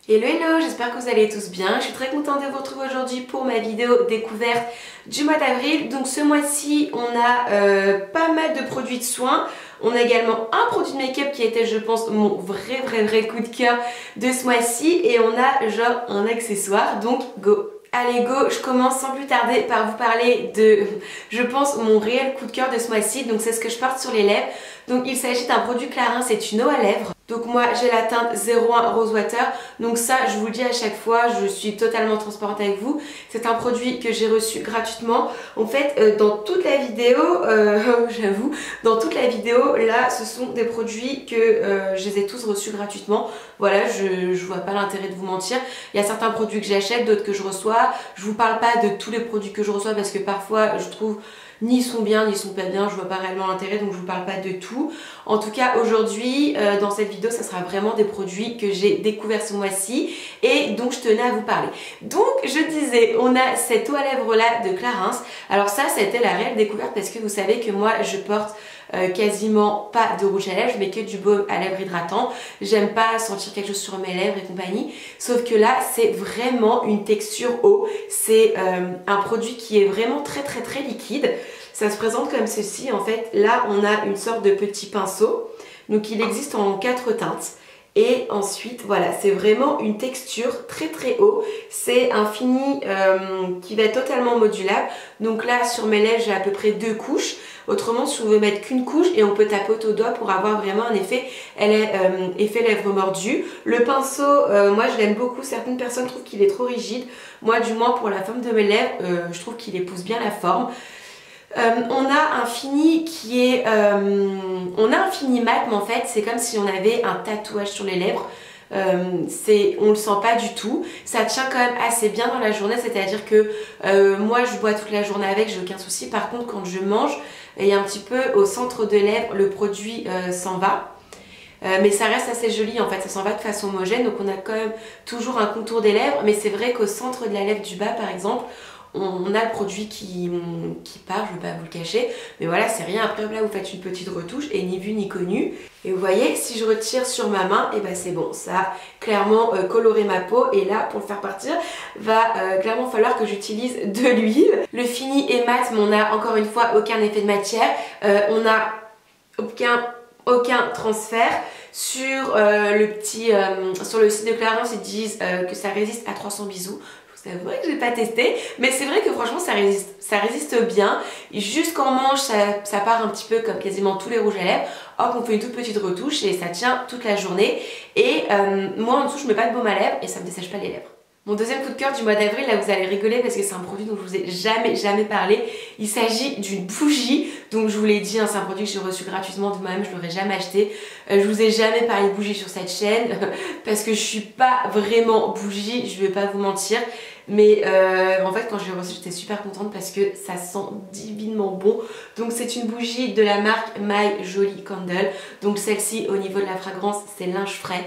Hello hello, j'espère que vous allez tous bien. Je suis très contente de vous retrouver aujourd'hui pour ma vidéo découverte du mois d'avril. Donc ce mois-ci, on a pas mal de produits de soins. On a également un produit de make-up qui a été, je pense, mon vrai coup de cœur de ce mois-ci. Et on a genre un accessoire, donc go! Allez go, je commence sans plus tarder par vous parler de, je pense, mon réel coup de cœur de ce mois-ci. Donc c'est ce que je porte sur les lèvres. Donc il s'agit d'un produit Clarins, c'est une eau à lèvres. Donc moi j'ai la teinte 01 Rose Water. Donc ça je vous le dis à chaque fois, je suis totalement transparente avec vous. C'est un produit que j'ai reçu gratuitement. En fait dans toute la vidéo, j'avoue, dans toute la vidéo là ce sont des produits que je les ai tous reçus gratuitement. Voilà, je vois pas l'intérêt de vous mentir. Il y a certains produits que j'achète, d'autres que je reçois. Je vous parle pas de tous les produits que je reçois parce que parfois je trouve ni sont bien ni sont pas bien, je vois pas réellement l'intérêt, donc je vous parle pas de tout. En tout cas aujourd'hui dans cette vidéo ça sera vraiment des produits que j'ai découvert ce mois-ci et donc je tenais à vous parler. Donc je disais, on a cette eau à lèvres là de Clarins. Alors ça a été la réelle découverte parce que vous savez que moi je porte quasiment pas de rouge à lèvres, mais que du baume à lèvres hydratant. J'aime pas sentir quelque chose sur mes lèvres et compagnie, sauf que là c'est vraiment une texture eau. C'est un produit qui est vraiment très liquide. Ça se présente comme ceci. En fait là on a une sorte de petit pinceau, donc il existe en 4 teintes. Et ensuite voilà, c'est vraiment une texture très haut. C'est un fini qui va être totalement modulable. Donc là sur mes lèvres j'ai à peu près 2 couches. Autrement si vous voulez mettre qu'une couche et on peut tapoter au doigt pour avoir vraiment un effet, effet lèvres mordues. Le pinceau, moi je l'aime beaucoup. Certaines personnes trouvent qu'il est trop rigide. Moi du moins pour la forme de mes lèvres, je trouve qu'il épouse bien la forme. On a un fini qui est... on a un fini mat, mais en fait c'est comme si on avait un tatouage sur les lèvres. On le sent pas du tout. Ça tient quand même assez bien dans la journée, c'est-à-dire que moi je bois toute la journée avec, j'ai aucun souci. Par contre quand je mange, il y a un petit peu au centre de lèvres, le produit s'en va. Mais ça reste assez joli en fait, ça s'en va de façon homogène, donc on a quand même toujours un contour des lèvres, mais c'est vrai qu'au centre de la lèvre du bas par exemple, on a le produit qui part, je ne vais pas vous le cacher, mais voilà, c'est rien. Après là vous faites une petite retouche et ni vu ni connu. Et vous voyez, si je retire sur ma main, et ben c'est bon, ça a clairement coloré ma peau. Et là pour le faire partir, va clairement falloir que j'utilise de l'huile. Le fini est mat, mais on a encore une fois aucun effet de matière, on a aucun transfert. Sur le petit sur le site de Clarins ils disent que ça résiste à 300 bisous. C'est vrai que j'ai pas testé, mais c'est vrai que franchement ça résiste bien. Jusqu'en manche ça part un petit peu comme quasiment tous les rouges à lèvres. Hop, on fait une toute petite retouche et ça tient toute la journée. Et moi en dessous je mets pas de baume à lèvres et ça me dessèche pas les lèvres. Mon deuxième coup de cœur du mois d'avril, là vous allez rigoler parce que c'est un produit dont je vous ai jamais parlé. Il s'agit d'une bougie, donc je vous l'ai dit, hein, c'est un produit que j'ai reçu gratuitement de moi-même, je l'aurais jamais acheté. Je vous ai jamais parlé de bougie sur cette chaîne parce que je suis pas vraiment bougie, je vais pas vous mentir. Mais en fait quand je l'ai reçu j'étais super contente parce que ça sent divinement bon. Donc c'est une bougie de la marque My Jolly Candle. Donc celle-ci au niveau de la fragrance c'est linge frais.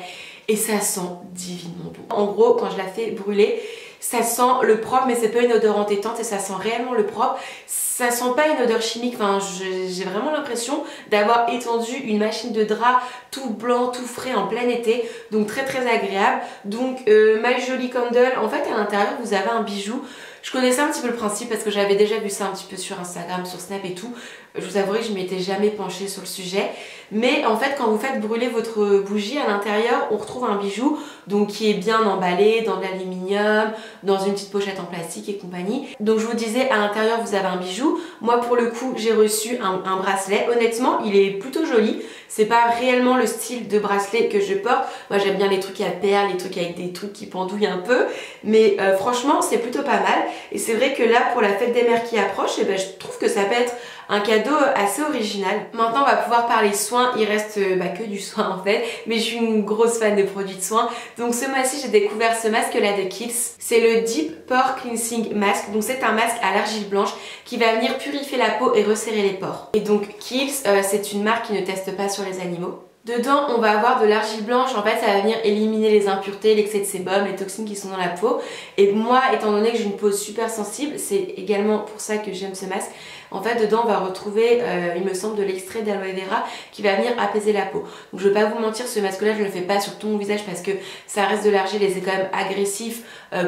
Et ça sent divinement bon. En gros, quand je la fais brûler, ça sent le propre, mais c'est pas une odeur entêtante et ça sent réellement le propre. Ça sent pas une odeur chimique, enfin j'ai vraiment l'impression d'avoir étendu une machine de drap tout blanc, tout frais en plein été. Donc très agréable. Donc My Jolly Candle, en fait à l'intérieur vous avez un bijou. Je connaissais un petit peu le principe parce que j'avais déjà vu ça un petit peu sur Instagram, sur Snap et tout. Je vous avouerai que je m'étais jamais penchée sur le sujet. Mais en fait quand vous faites brûler votre bougie, à l'intérieur on retrouve un bijou donc qui est bien emballé dans de l'aluminium, dans une petite pochette en plastique et compagnie. Donc je vous disais à l'intérieur vous avez un bijou. Moi pour le coup j'ai reçu un bracelet. Honnêtement il est plutôt joli. C'est pas réellement le style de bracelet que je porte. Moi j'aime bien les trucs à perles, les trucs avec des trucs qui pendouillent un peu. Mais franchement c'est plutôt pas mal. Et c'est vrai que là pour la fête des mères qui approche, et ben, je trouve que ça peut être un cadeau assez original. Maintenant on va pouvoir parler soins, il reste que du soin en fait, mais je suis une grosse fan de produits de soins. Donc ce mois-ci j'ai découvert ce masque là de Kiehl's, c'est le Deep Pore Cleansing Mask. Donc c'est un masque à l'argile blanche qui va venir purifier la peau et resserrer les pores. Et donc Kiehl's c'est une marque qui ne teste pas sur les animaux. Dedans, on va avoir de l'argile blanche. En fait, ça va venir éliminer les impuretés, l'excès de sébum, les toxines qui sont dans la peau. Et moi, étant donné que j'ai une peau super sensible, c'est également pour ça que j'aime ce masque. En fait, dedans, on va retrouver, il me semble, de l'extrait d'aloe vera qui va venir apaiser la peau. Donc, je vais pas vous mentir, ce masque-là, je le fais pas sur tout mon visage parce que ça reste de l'argile et c'est quand même agressif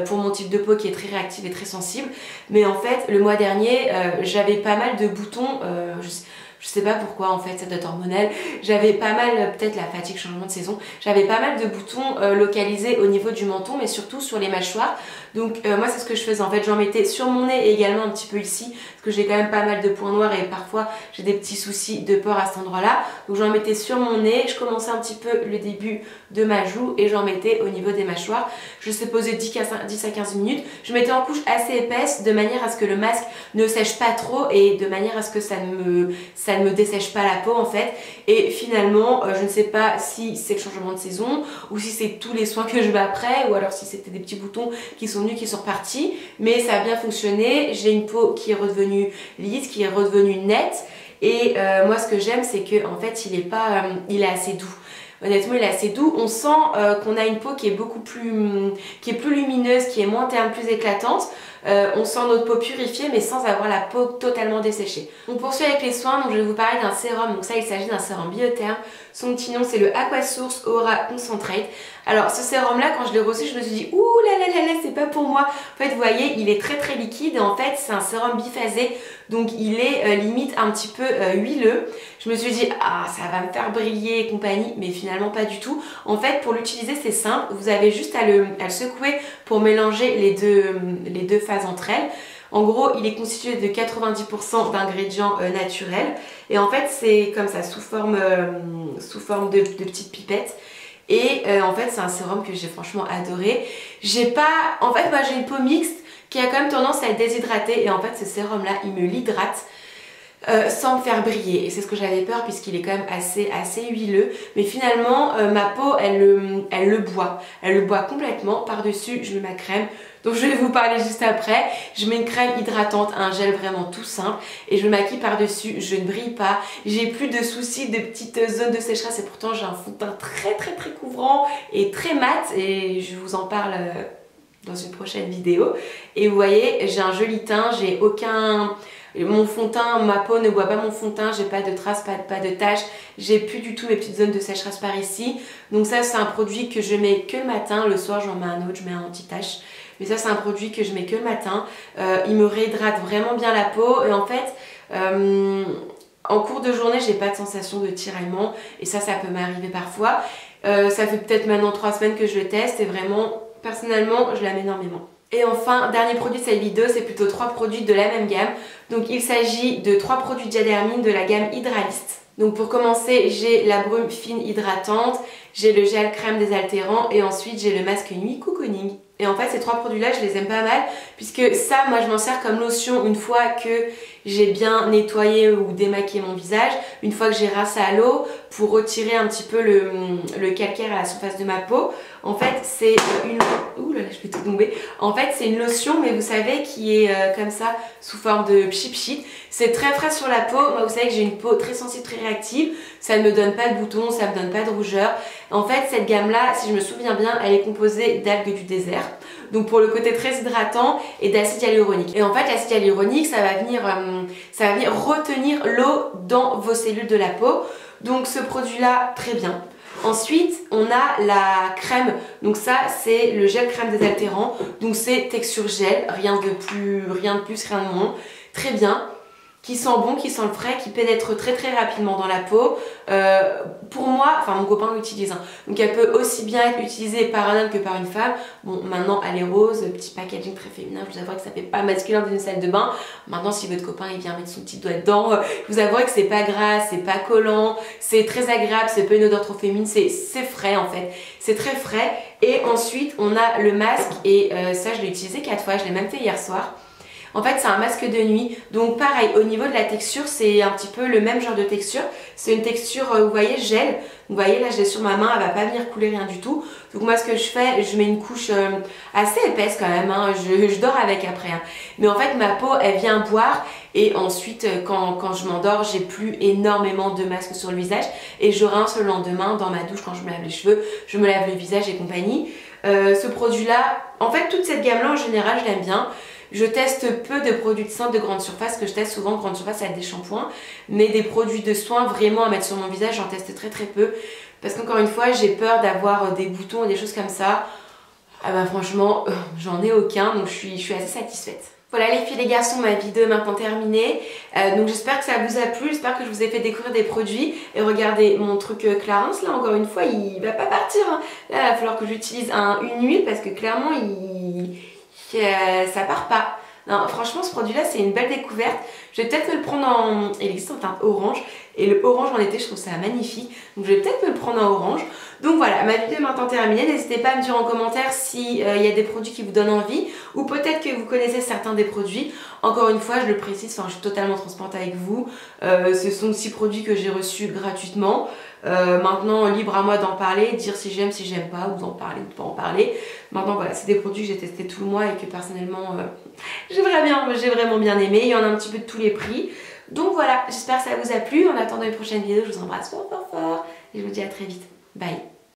pour mon type de peau qui est très réactive et très sensible. Mais en fait, le mois dernier, j'avais pas mal de boutons. Je sais pas pourquoi en fait, ça doit être hormonal. J'avais pas mal, peut-être la fatigue, changement de saison, j'avais pas mal de boutons localisés au niveau du menton mais surtout sur les mâchoires. Donc moi c'est ce que je faisais en fait, j'en mettais sur mon nez et également un petit peu ici parce que j'ai quand même pas mal de points noirs et parfois j'ai des petits soucis de pores à cet endroit là. Donc j'en mettais sur mon nez, je commençais un petit peu le début de ma joue et j'en mettais au niveau des mâchoires. Je laissais poser 10 à 15 minutes. Je mettais en couche assez épaisse de manière à ce que le masque ne sèche pas trop et de manière à ce que ça ne me dessèche pas la peau en fait. Et finalement je ne sais pas si c'est le changement de saison ou si c'est tous les soins que je mets après ou alors si c'était des petits boutons qui sont venus, qui sont repartis, mais ça a bien fonctionné. J'ai une peau qui est redevenue lisse, qui est redevenue nette et moi ce que j'aime c'est que en fait il est assez doux. Honnêtement, il est assez doux. On sent qu'on a une peau qui est beaucoup plus, qui est plus lumineuse, qui est moins terne, plus éclatante. On sent notre peau purifiée mais sans avoir la peau totalement desséchée. On poursuit avec les soins, donc je vais vous parler d'un sérum. Donc ça, il s'agit d'un sérum Biotherm. Son petit nom, c'est le Aquasource Aura Concentrate. Alors ce sérum là, quand je l'ai reçu, je me suis dit ouh là là là là, c'est pas pour moi. En fait, vous voyez, il est très très liquide et en fait, c'est un sérum biphasé. Donc il est limite un petit peu huileux. Je me suis dit ah, ça va me faire briller et compagnie, mais finalement pas du tout. En fait, pour l'utiliser, c'est simple. Vous avez juste à le secouer pour mélanger les deux phases entre elles. En gros, il est constitué de 90% d'ingrédients naturels. Et en fait, c'est comme ça, sous forme de petites pipettes. Et en fait, c'est un sérum que j'ai franchement adoré. En fait, moi j'ai une peau mixte qui a quand même tendance à être déshydratée. Et en fait, ce sérum-là, il me l'hydrate. Sans me faire briller, et c'est ce que j'avais peur puisqu'il est quand même assez huileux, mais finalement ma peau elle le boit complètement. Par dessus je mets ma crème dont je vais vous parler juste après. Je mets une crème hydratante, un gel vraiment tout simple et je me maquille par dessus. Je ne brille pas, j'ai plus de soucis de petites zones de sécheresse et pourtant j'ai un fond de teint très très très couvrant et très mat et je vous en parle dans une prochaine vidéo. Et vous voyez, j'ai un joli teint, j'ai aucun... Mon fond de teint, ma peau ne boit pas mon fond de teint, j'ai pas de traces, pas de taches, j'ai plus du tout mes petites zones de sécheresse par ici. Donc ça c'est un produit que je mets que le matin, le soir j'en mets un autre, je mets un anti-tache. Mais ça c'est un produit que je mets que le matin, il me réhydrate vraiment bien la peau et en fait en cours de journée j'ai pas de sensation de tiraillement et ça peut m'arriver parfois. Ça fait peut-être maintenant 3 semaines que je le teste et vraiment personnellement je l'aime énormément. Et enfin, dernier produit de cette vidéo, c'est plutôt 3 produits de la même gamme. Donc il s'agit de 3 produits Diadermine de la gamme Hydralist. Donc pour commencer, j'ai la brume fine hydratante, j'ai le gel crème désaltérant et ensuite j'ai le masque nuit cocooning. Et en fait ces 3 produits là je les aime pas mal puisque ça moi je m'en sers comme lotion une fois que j'ai bien nettoyé ou démaquillé mon visage, une fois que j'ai rincé à l'eau pour retirer un petit peu le calcaire à la surface de ma peau. En fait c'est une... Ouh là là je vais tout tomber. En fait c'est une lotion mais vous savez qui est comme ça sous forme de pchit. C'est très frais sur la peau. Moi vous savez que j'ai une peau très sensible, très réactive. Ça ne me donne pas de boutons, ça ne me donne pas de rougeur. En fait cette gamme là, si je me souviens bien, elle est composée d'algues du désert. Donc pour le côté très hydratant et d'acide hyaluronique. Et en fait l'acide hyaluronique ça va venir retenir l'eau dans vos cellules de la peau. Donc ce produit là très bien. Ensuite on a la crème, donc ça c'est le gel crème désaltérant, donc c'est texture gel, rien de plus, rien de moins, très bien, qui sent bon, qui sent le frais, qui pénètre très très rapidement dans la peau. Pour moi, enfin mon copain l'utilise, hein. Donc elle peut aussi bien être utilisée par un homme que par une femme. Bon maintenant elle est rose, petit packaging très féminin, je vous avoue que ça fait pas masculin d'une salle de bain. Maintenant si votre copain il vient mettre son petit doigt dedans, je vous avoue que c'est pas gras, c'est pas collant, c'est très agréable, c'est pas une odeur trop féminine, c'est frais en fait, c'est très frais. Et ensuite on a le masque et ça je l'ai utilisé 4 fois, je l'ai même fait hier soir. En fait c'est un masque de nuit, donc pareil au niveau de la texture c'est un petit peu le même genre de texture. C'est une texture vous voyez gel, vous voyez là je l'ai sur ma main, elle va pas venir couler rien du tout. Donc moi ce que je fais, je mets une couche assez épaisse quand même, hein. Je dors avec après hein. Mais en fait ma peau elle vient boire et ensuite quand je m'endors j'ai plus énormément de masque sur le visage et je rince le lendemain dans ma douche quand je me lave les cheveux, je me lave le visage et compagnie. Ce produit là, en fait toute cette gamme là en général je l'aime bien. Je teste peu de produits de soins de grande surface, que je teste souvent grande surface avec des shampoings, mais des produits de soins vraiment à mettre sur mon visage j'en teste très très peu parce qu'encore une fois j'ai peur d'avoir des boutons et des choses comme ça. Ah bah franchement j'en ai aucun, donc je suis assez satisfaite. Voilà les filles et les garçons, ma vidéo est maintenant terminée. Donc j'espère que ça vous a plu, j'espère que je vous ai fait découvrir des produits. Et regardez mon truc Clarins, là encore une fois il va pas partir hein. Là il va falloir que j'utilise une huile parce que clairement ça part pas. Non, franchement ce produit là c'est une belle découverte. Je vais peut-être me le prendre en... Il existe en teinte orange et le orange en été je trouve ça magnifique. Donc je vais peut-être me le prendre en orange. Donc voilà, ma vidéo est maintenant terminée. N'hésitez pas à me dire en commentaire s'il y a des produits qui vous donnent envie ou peut-être que vous connaissez certains des produits. Encore une fois je le précise, enfin, je suis totalement transparente avec vous. Ce sont 6 produits que j'ai reçus gratuitement. Maintenant libre à moi d'en parler, de dire si j'aime pas, ou d'en parler ou de pas en parler. Maintenant voilà, c'est des produits que j'ai testés tout le mois et que personnellement j'ai vraiment bien aimé. Il y en a un petit peu de tous les prix. Donc voilà, j'espère que ça vous a plu. En attendant une prochaine vidéo, je vous embrasse fort fort fort et je vous dis à très vite. Bye.